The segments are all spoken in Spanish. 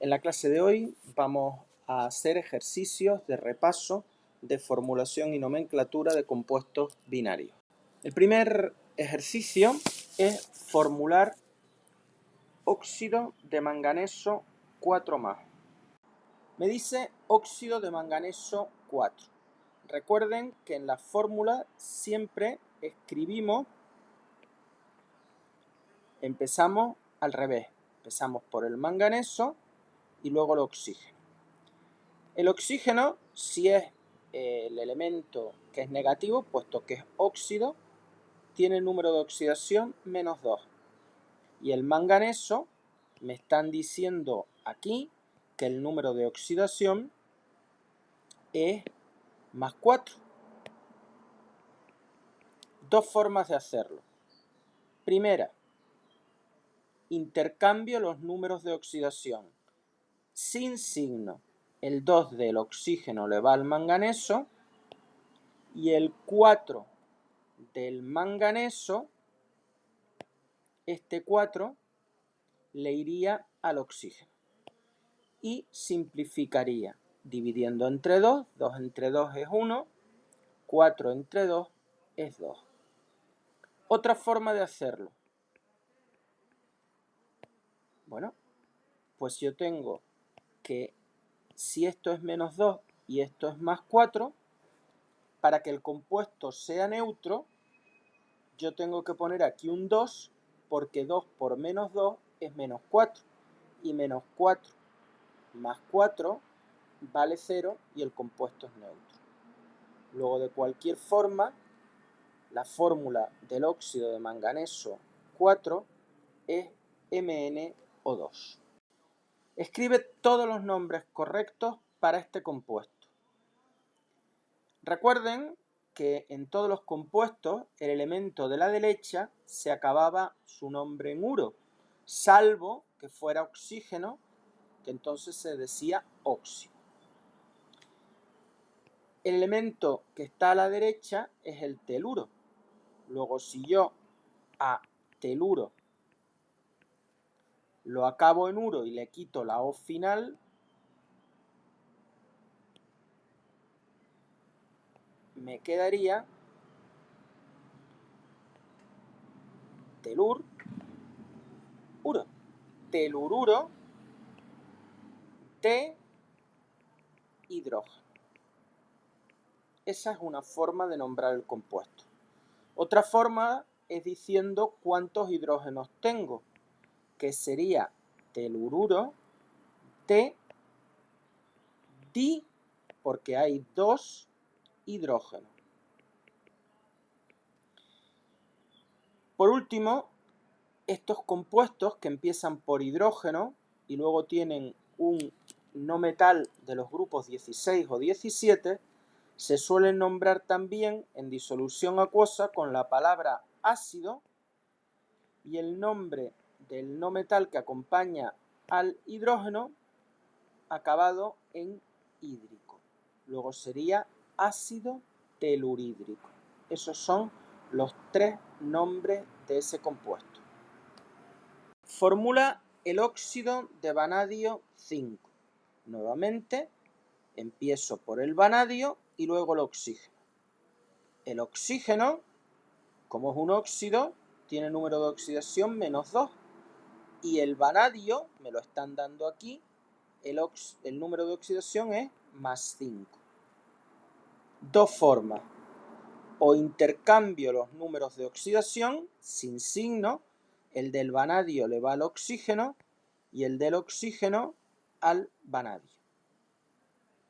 En la clase de hoy vamos a hacer ejercicios de repaso de formulación y nomenclatura de compuestos binarios. El primer ejercicio es formular óxido de manganeso 4+. Me dice óxido de manganeso 4. Recuerden que en la fórmula siempre empezamos al revés. Empezamos por el manganeso y luego el oxígeno. El oxígeno, si es el elemento que es negativo, puesto que es óxido, tiene número de oxidación -2. Y el manganeso, me están diciendo aquí que el número de oxidación es +4. Dos formas de hacerlo. Primera, intercambio los números de oxidación. Sin signo, el 2 del oxígeno le va al manganeso y el 4 del manganeso, este 4 le iría al oxígeno. Y simplificaría dividiendo entre 2, 2 entre 2 es 1, 4 entre 2 es 2. Otra forma de hacerlo. Bueno, pues yo tengo que si esto es -2 y esto es +4, para que el compuesto sea neutro, yo tengo que poner aquí un 2, porque 2 por -2 es -4. Y -4 más 4 vale 0 y el compuesto es neutro. Luego, de cualquier forma, la fórmula del óxido de manganeso 4 es MnO2. Escribe todos los nombres correctos para este compuesto. Recuerden que en todos los compuestos el elemento de la derecha se acababa su nombre en uro, salvo que fuera oxígeno, que entonces se decía óxido. El elemento que está a la derecha es el teluro. Luego, si yo a teluro lo acabo en uro y le quito la O final, me quedaría telur, uro, telururo de hidrógeno. Esa es una forma de nombrar el compuesto. Otra forma es diciendo cuántos hidrógenos tengo, que sería telururo de di, porque hay 2 hidrógenos. Por último, estos compuestos que empiezan por hidrógeno y luego tienen un no metal de los grupos 16 o 17, se suelen nombrar también en disolución acuosa con la palabra ácido y el nombre del no metal que acompaña al hidrógeno acabado en hídrico. Luego sería ácido telurídrico. Esos son los 3 nombres de ese compuesto. Formula el óxido de vanadio 5. Nuevamente, empiezo por el vanadio y luego el oxígeno. El oxígeno, como es un óxido, tiene número de oxidación -2. Y el vanadio, me lo están dando aquí, el número de oxidación es +5. Dos formas. O intercambio los números de oxidación sin signo, el del vanadio le va al oxígeno y el del oxígeno al vanadio.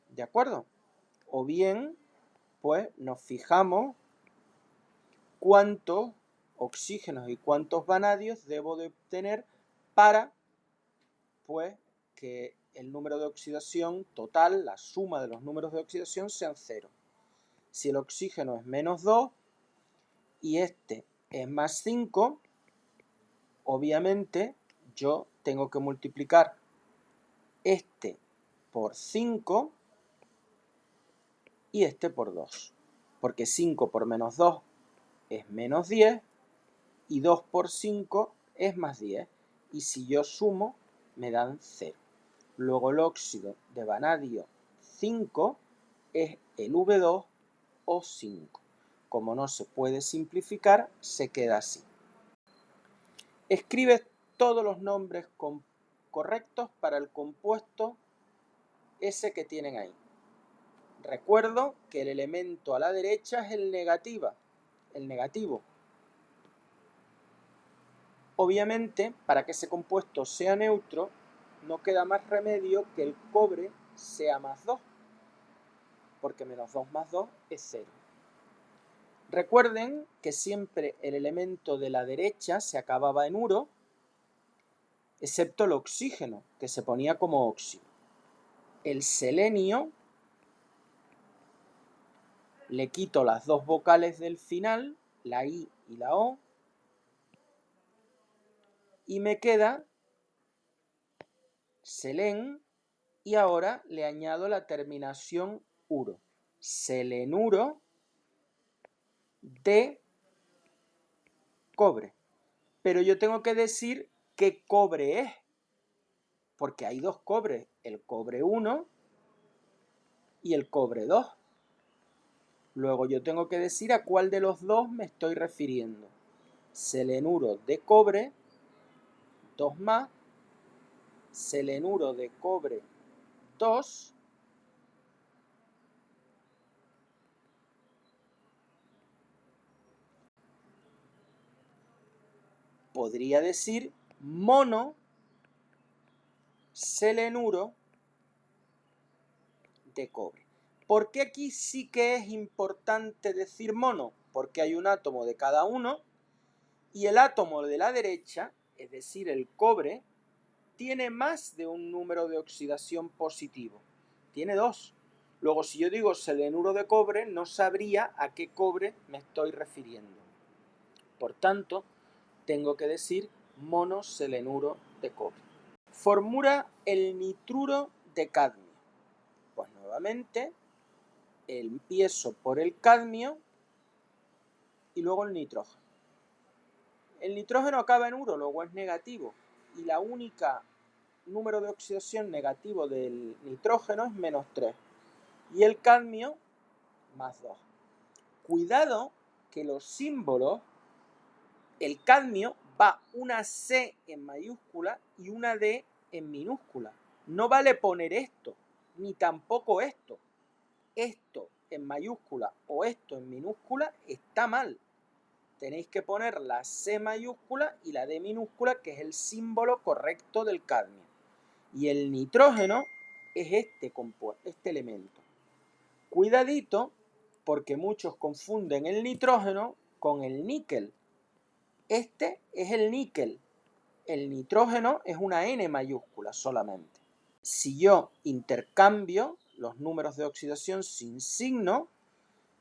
¿De acuerdo? O bien, pues nos fijamos cuántos oxígenos y cuántos vanadios debo de obtener para, pues, que el número de oxidación total, la suma de los números de oxidación, sean 0. Si el oxígeno es -2 y este es +5, obviamente yo tengo que multiplicar este por 5 y este por 2, porque 5 por -2 es -10 y 2 por 5 es +10, y si yo sumo me dan 0. Luego el óxido de vanadio 5 es el V2O5. Como no se puede simplificar, se queda así. Escribe todos los nombres correctos para el compuesto ese que tienen ahí. Recuerdo que el elemento a la derecha es el negativo. Obviamente, para que ese compuesto sea neutro, no queda más remedio que el cobre sea más 2, porque menos 2 más 2 es 0. Recuerden que siempre el elemento de la derecha se acababa en uro, excepto el oxígeno, que se ponía como óxido. El selenio, le quito las dos vocales del final, la I y la O, y me queda selen, y ahora le añado la terminación uro. Selenuro de cobre. Pero yo tengo que decir qué cobre es, porque hay dos cobres, el cobre 1 y el cobre 2. Luego yo tengo que decir a cuál de los dos me estoy refiriendo. Selenuro de cobre 2 más, selenuro de cobre 2, podría decir mono selenuro de cobre. ¿Por qué aquí sí que es importante decir mono? Porque hay un átomo de cada uno y el átomo de la derecha, es decir, el cobre, tiene más de un número de oxidación positivo. Tiene 2. Luego, si yo digo selenuro de cobre, no sabría a qué cobre me estoy refiriendo. Por tanto, tengo que decir monoselenuro de cobre. Formula el nitruro de cadmio. Pues nuevamente empiezo por el cadmio y luego el nitrógeno. El nitrógeno acaba en uro, luego es negativo, y la única número de oxidación negativo del nitrógeno es menos 3 y el cadmio más 2. Cuidado que los símbolos, el cadmio va una C en mayúscula y una D en minúscula. No vale poner esto, ni tampoco esto. Esto en mayúscula o esto en minúscula está mal. Tenéis que poner la C mayúscula y la D minúscula, que es el símbolo correcto del cadmio. Y el nitrógeno es este elemento. Cuidadito, porque muchos confunden el nitrógeno con el níquel. Este es el níquel. El nitrógeno es una N mayúscula solamente. Si yo intercambio los números de oxidación sin signo,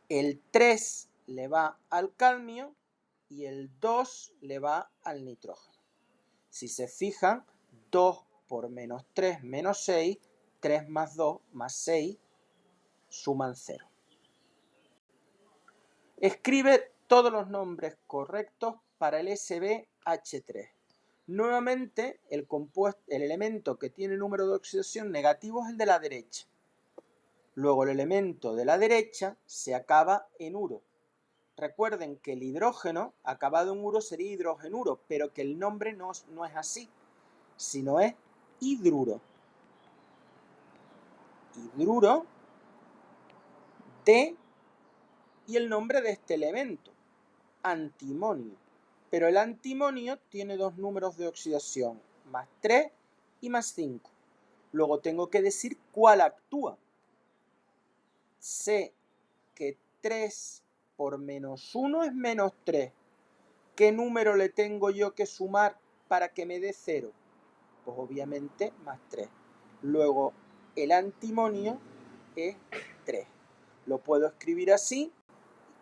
el 3 le va al cadmio y el 2 le va al nitrógeno. Si se fijan, 2 por menos 3 menos 6, 3 más 2 más 6 suman 0. Escribe todos los nombres correctos para el SbH3. Nuevamente, el elemento que tiene número de oxidación negativo es el de la derecha. Luego el elemento de la derecha se acaba en uro. Recuerden que el hidrógeno acabado en uro sería hidrogenuro, pero que el nombre no es así, sino es hidruro. Hidruro de, y el nombre de este elemento, antimonio. Pero el antimonio tiene dos números de oxidación, más 3 y más 5. Luego tengo que decir cuál actúa. Sé que 3 por menos 1 es menos 3. ¿Qué número le tengo yo que sumar para que me dé 0? Pues obviamente más 3. Luego el antimonio es 3. Lo puedo escribir así,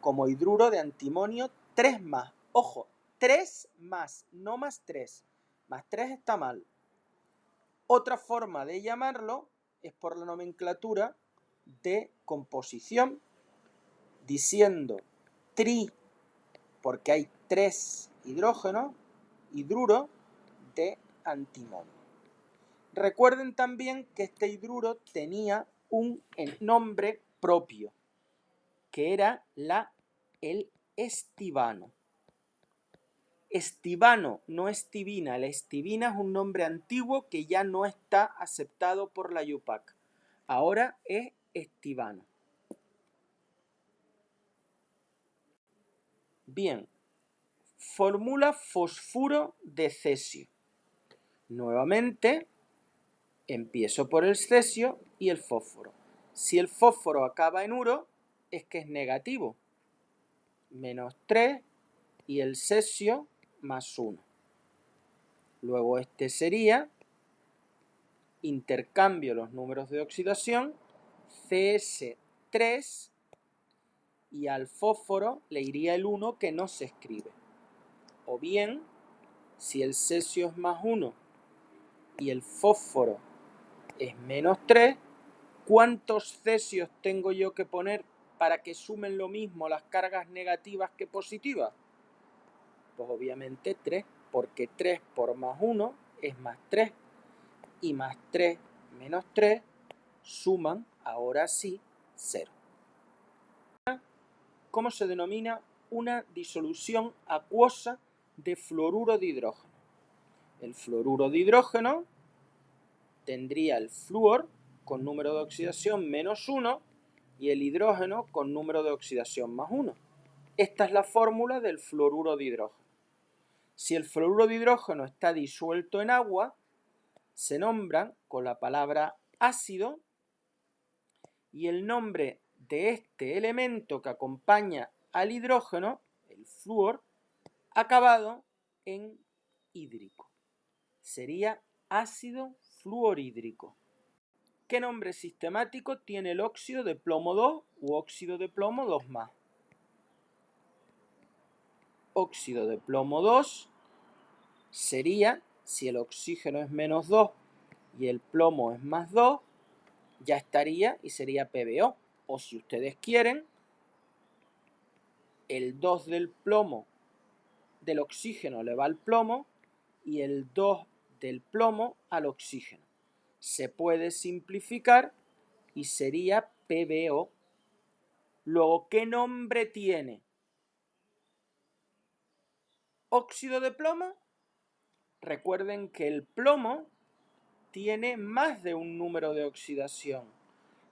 como hidruro de antimonio 3 más. Ojo, 3 más, no más 3. Más 3 está mal. Otra forma de llamarlo es por la nomenclatura de composición, diciendo tri, porque hay 3 hidrógenos, hidruro de antimonio. Recuerden también que este hidruro tenía un nombre propio, que era el estivano. Estivano, no estivina. La estivina es un nombre antiguo que ya no está aceptado por la IUPAC. Ahora es estivano. Bien, fórmula fosfuro de cesio. Nuevamente, empiezo por el cesio y el fósforo. Si el fósforo acaba en uro, es que es negativo. -3 y el cesio +1. Luego este sería, intercambio los números de oxidación, CS3, y al fósforo le iría el 1 que no se escribe. O bien, si el cesio es +1 y el fósforo es -3, ¿cuántos cesios tengo yo que poner para que sumen lo mismo las cargas negativas que positivas? Pues obviamente 3, porque 3 por +1 es +3, y +3 menos 3 suman, ahora sí, 0. ¿Cómo se denomina una disolución acuosa de fluoruro de hidrógeno? El fluoruro de hidrógeno tendría el flúor con número de oxidación -1 y el hidrógeno con número de oxidación +1. Esta es la fórmula del fluoruro de hidrógeno. Si el fluoruro de hidrógeno está disuelto en agua, se nombran con la palabra ácido, y el nombre de este elemento que acompaña al hidrógeno, el flúor, acabado en hídrico. Sería ácido fluorhídrico. ¿Qué nombre sistemático tiene el óxido de plomo 2 u óxido de plomo 2+? Óxido de plomo 2 sería, si el oxígeno es -2 y el plomo es +2, ya estaría y sería PbO. O si ustedes quieren, el 2 del plomo del oxígeno le va al plomo y el 2 del plomo al oxígeno. Se puede simplificar y sería PbO. Luego, ¿qué nombre tiene? Óxido de plomo. Recuerden que el plomo tiene más de un número de oxidación.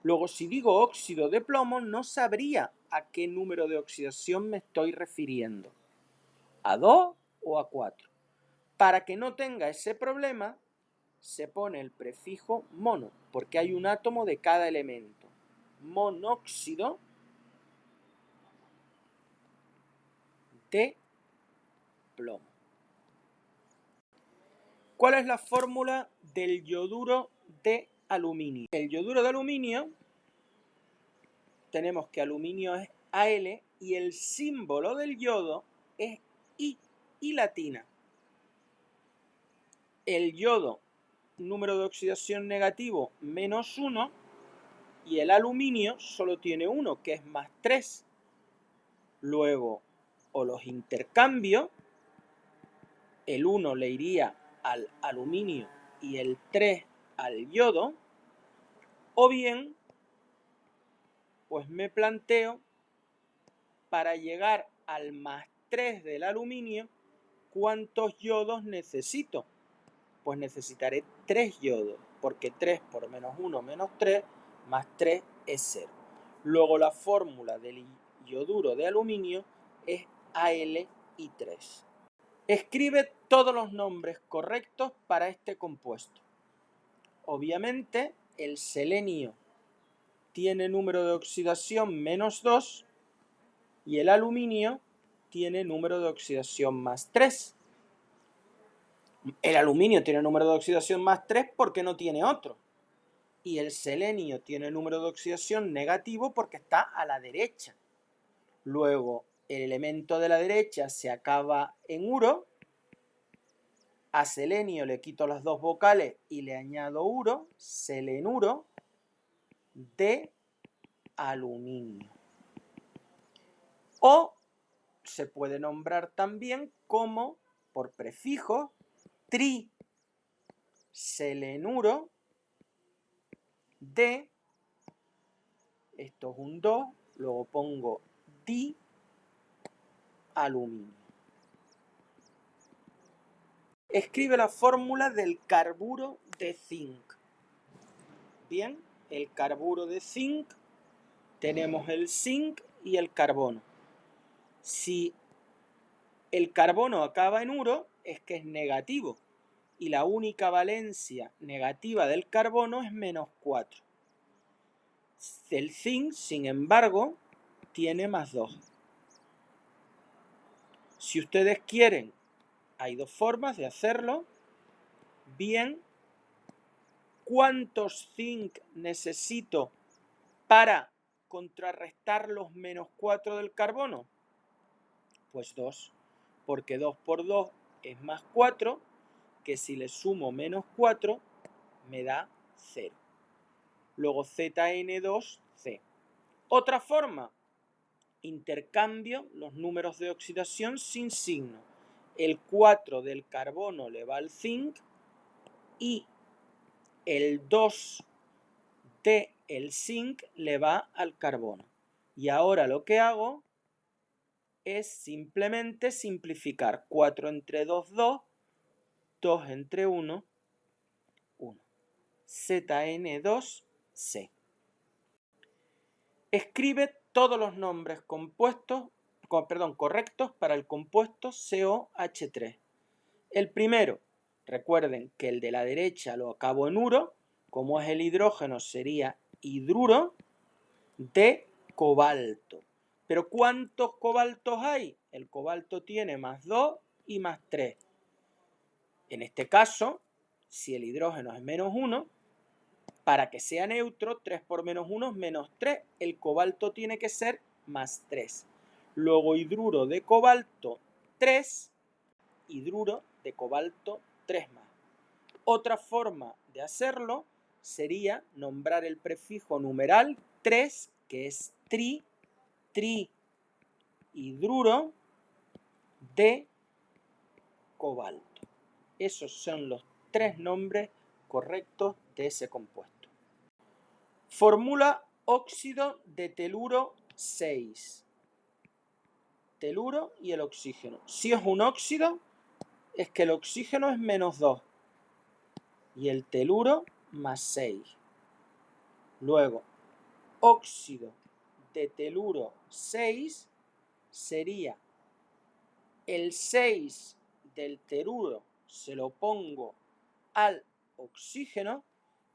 Luego, si digo óxido de plomo, no sabría a qué número de oxidación me estoy refiriendo. ¿A 2 o a 4? Para que no tenga ese problema, se pone el prefijo mono, porque hay un átomo de cada elemento. Monóxido de plomo. ¿Cuál es la fórmula del yoduro de aluminio? El yoduro de aluminio, tenemos que aluminio es Al y el símbolo del yodo es I latina. El yodo, número de oxidación negativo -1, y el aluminio solo tiene 1, que es +3. Luego, o los intercambio, el 1 le iría al aluminio y el 3 al yodo, o bien, pues me planteo, para llegar al +3 del aluminio, ¿cuántos yodos necesito? Pues necesitaré 3 yodos, porque 3 por -1 menos 3, más 3 es 0. Luego la fórmula del yoduro de aluminio es Al3. Escribe todos los nombres correctos para este compuesto. Obviamente, el selenio tiene número de oxidación -2 y el aluminio tiene número de oxidación +3. El aluminio tiene número de oxidación +3 porque no tiene otro. Y el selenio tiene número de oxidación negativo porque está a la derecha. Luego, el elemento de la derecha se acaba en uro. A selenio le quito las dos vocales y le añado uro, selenuro de aluminio. O se puede nombrar también como, por prefijo, selenuro de, esto es un 2, luego pongo dialuminio. Escribe la fórmula del carburo de zinc. Bien, el carburo de zinc, tenemos el zinc y el carbono. Si el carbono acaba en uro, es que es negativo. Y la única valencia negativa del carbono es -4. El zinc, sin embargo, tiene +2. Si ustedes quieren, hay dos formas de hacerlo. Bien, ¿cuántos zinc necesito para contrarrestar los -4 del carbono? Pues 2, porque 2 por 2 es +4, que si le sumo -4 me da 0. Luego ZN2C. Otra forma, intercambio los números de oxidación sin signo. El 4 del carbono le va al zinc y el 2 del zinc le va al carbono. Y ahora lo que hago es simplemente simplificar. 4 entre 2, 2. 2 entre 1, 1. ZN2C. Escribe todos los nombres correctos para el compuesto COH3. El primero, recuerden que el de la derecha lo acabo en uro, como es el hidrógeno sería hidruro de cobalto. Pero ¿cuántos cobaltos hay? El cobalto tiene +2 y +3. En este caso, si el hidrógeno es -1, para que sea neutro, 3 por -1 es -3. El cobalto tiene que ser +3. Luego hidruro de cobalto 3, hidruro de cobalto 3+. Otra forma de hacerlo sería nombrar el prefijo numeral 3, que es trihidruro de cobalto. Esos son los 3 nombres correctos de ese compuesto. Formula óxido de teluro 6. Teluro y el oxígeno. Si es un óxido, es que el oxígeno es -2 y el teluro +6. Luego, óxido de teluro 6 sería el 6 del teluro, se lo pongo al oxígeno,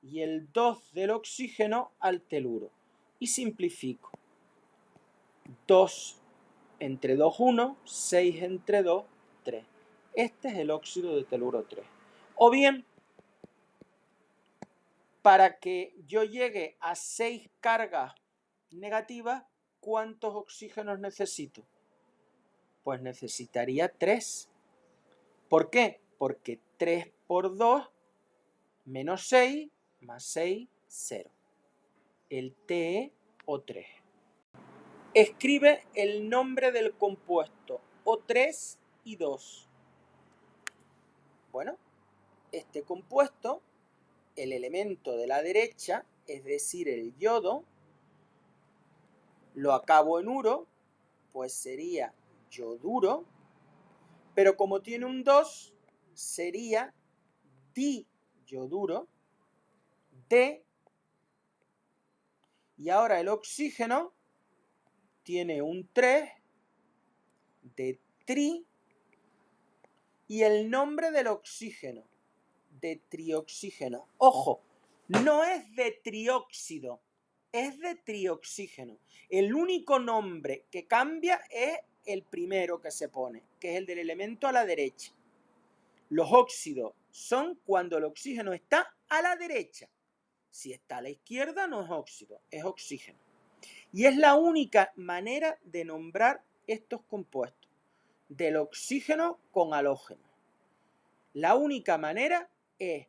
y el 2 del oxígeno al teluro. Y simplifico. 2 entre 2, 1. 6 entre 2, 3. Este es el óxido de teluro 3. O bien, para que yo llegue a 6 cargas negativas, ¿cuántos oxígenos necesito? Pues necesitaría 3. ¿Por qué? Porque 3 por 2 menos 6 más 6, 0. El TeO3. Escribe el nombre del compuesto O3 y 2. Bueno, este compuesto, el elemento de la derecha, es decir, el yodo, lo acabo en uro, pues sería yoduro, pero como tiene un 2, sería diyoduro de, y ahora el oxígeno tiene un 3 de tri, y el nombre del oxígeno, de trioxígeno. Ojo, no es de trióxido, es de trioxígeno. El único nombre que cambia es el primero que se pone, que es el del elemento a la derecha. Los óxidos son cuando el oxígeno está a la derecha. Si está a la izquierda no es óxido, es oxígeno. Y es la única manera de nombrar estos compuestos, del oxígeno con halógeno. La única manera es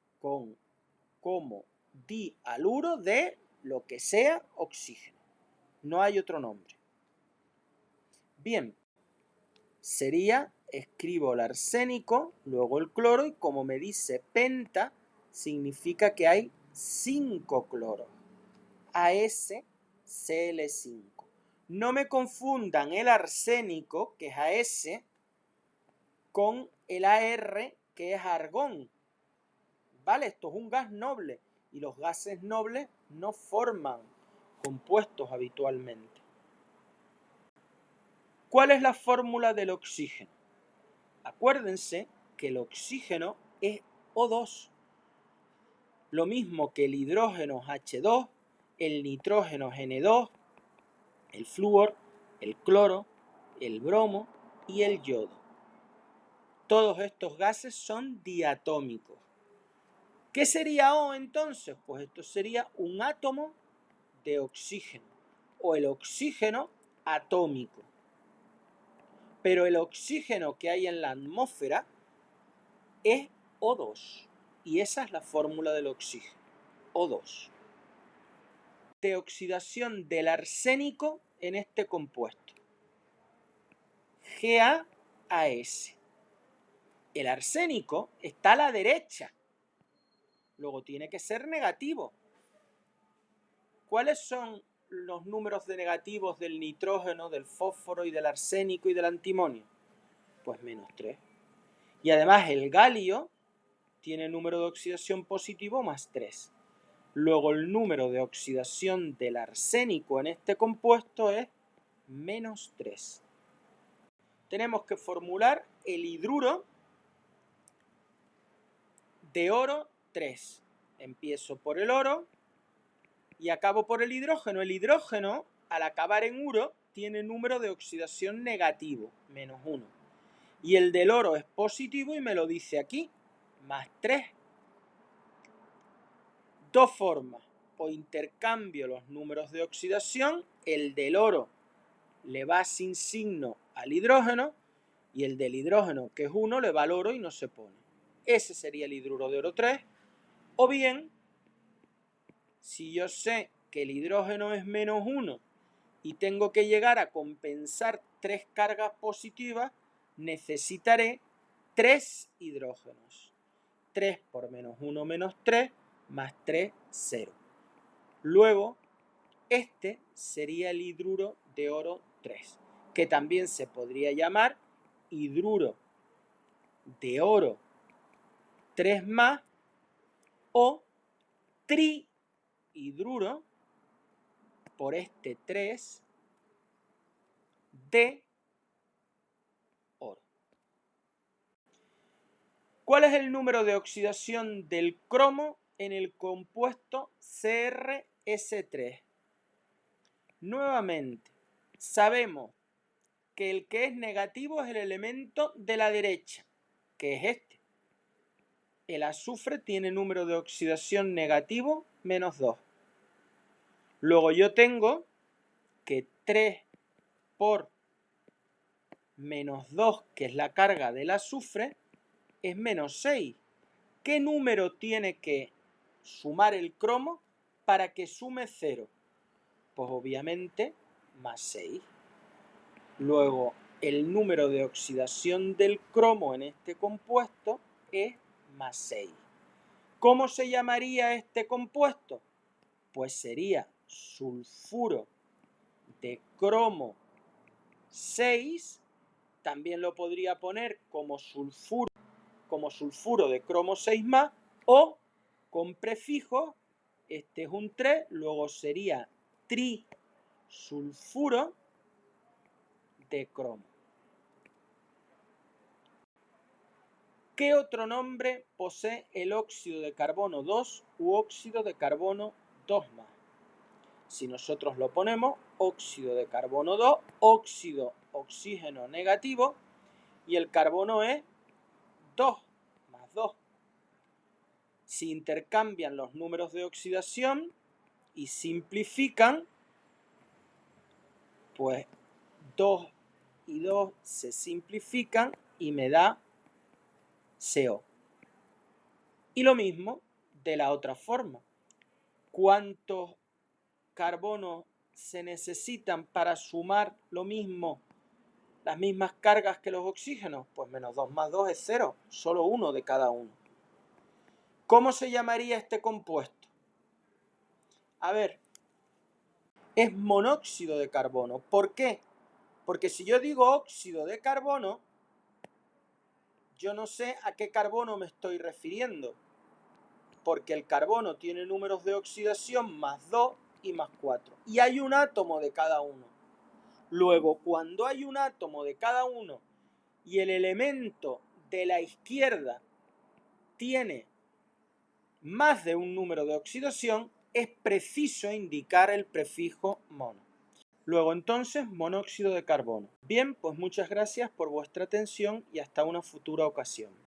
como dihaluro de lo que sea oxígeno. No hay otro nombre. Bien, sería escribo el arsénico, luego el cloro, y como me dice penta, significa que hay 5 cloros. AsCl5. No me confundan el arsénico, que es As, con el Ar, que es argón. ¿Vale? Esto es un gas noble y los gases nobles no forman compuestos habitualmente. ¿Cuál es la fórmula del oxígeno? Acuérdense que el oxígeno es O2. Lo mismo que el hidrógeno H2, el nitrógeno N2, el flúor, el cloro, el bromo y el yodo. Todos estos gases son diatómicos. ¿Qué sería O entonces? Pues esto sería un átomo de oxígeno o el oxígeno atómico. Pero el oxígeno que hay en la atmósfera es O2 y esa es la fórmula del oxígeno, O2. De oxidación del arsénico en este compuesto, GaAs. El arsénico está a la derecha, luego tiene que ser negativo. ¿Cuáles son los números de negativos del nitrógeno, del fósforo y del arsénico y del antimonio? Pues -3. Y además el galio tiene número de oxidación positivo +3. Luego el número de oxidación del arsénico en este compuesto es -3. Tenemos que formular el hidruro de oro 3. Empiezo por el oro y acabo por el hidrógeno. El hidrógeno, al acabar en uro, tiene número de oxidación negativo, -1. Y el del oro es positivo y me lo dice aquí, +3. Dos formas. O intercambio los números de oxidación, el del oro le va sin signo al hidrógeno y el del hidrógeno, que es 1, le va al oro y no se pone. Ese sería el hidruro de oro 3. O bien, si yo sé que el hidrógeno es -1 y tengo que llegar a compensar 3 cargas positivas, necesitaré 3 hidrógenos. 3 por -1 menos 3, +3, 0. Luego, este sería el hidruro de oro 3, que también se podría llamar hidruro de oro 3 más o trihidruro por este 3 de oro. ¿Cuál es el número de oxidación del cromo en el compuesto CrS3? Nuevamente, sabemos que el que es negativo es el elemento de la derecha, que es este. El azufre tiene número de oxidación negativo -2. Luego yo tengo que 3 por -2, que es la carga del azufre, es -6. ¿Qué número tiene que sumar el cromo para que sume 0? Pues obviamente +6. Luego, el número de oxidación del cromo en este compuesto es +6. ¿Cómo se llamaría este compuesto? Pues sería sulfuro de cromo 6. También lo podría poner como sulfuro de cromo 6 más, o con prefijo, este es un 3, luego sería trisulfuro de cromo. ¿Qué otro nombre posee el óxido de carbono 2 u óxido de carbono 2 más? Si nosotros lo ponemos, óxido de carbono 2, óxido oxígeno negativo, y el carbono es 2 más 2. Si intercambian los números de oxidación y simplifican, pues 2 y 2 se simplifican y me da CO. Y lo mismo de la otra forma. ¿Cuántos carbonos se necesitan para sumar lo mismo las mismas cargas que los oxígenos? Pues menos 2 más 2 es 0, solo uno de cada uno. ¿Cómo se llamaría este compuesto? A ver, es monóxido de carbono. ¿Por qué? Porque si yo digo óxido de carbono, yo no sé a qué carbono me estoy refiriendo, porque el carbono tiene números de oxidación más 2 y más 4, y hay un átomo de cada uno. Luego, cuando hay un átomo de cada uno y el elemento de la izquierda tiene más de un número de oxidación, es preciso indicar el prefijo mono. Luego entonces, monóxido de carbono. Bien, pues muchas gracias por vuestra atención y hasta una futura ocasión.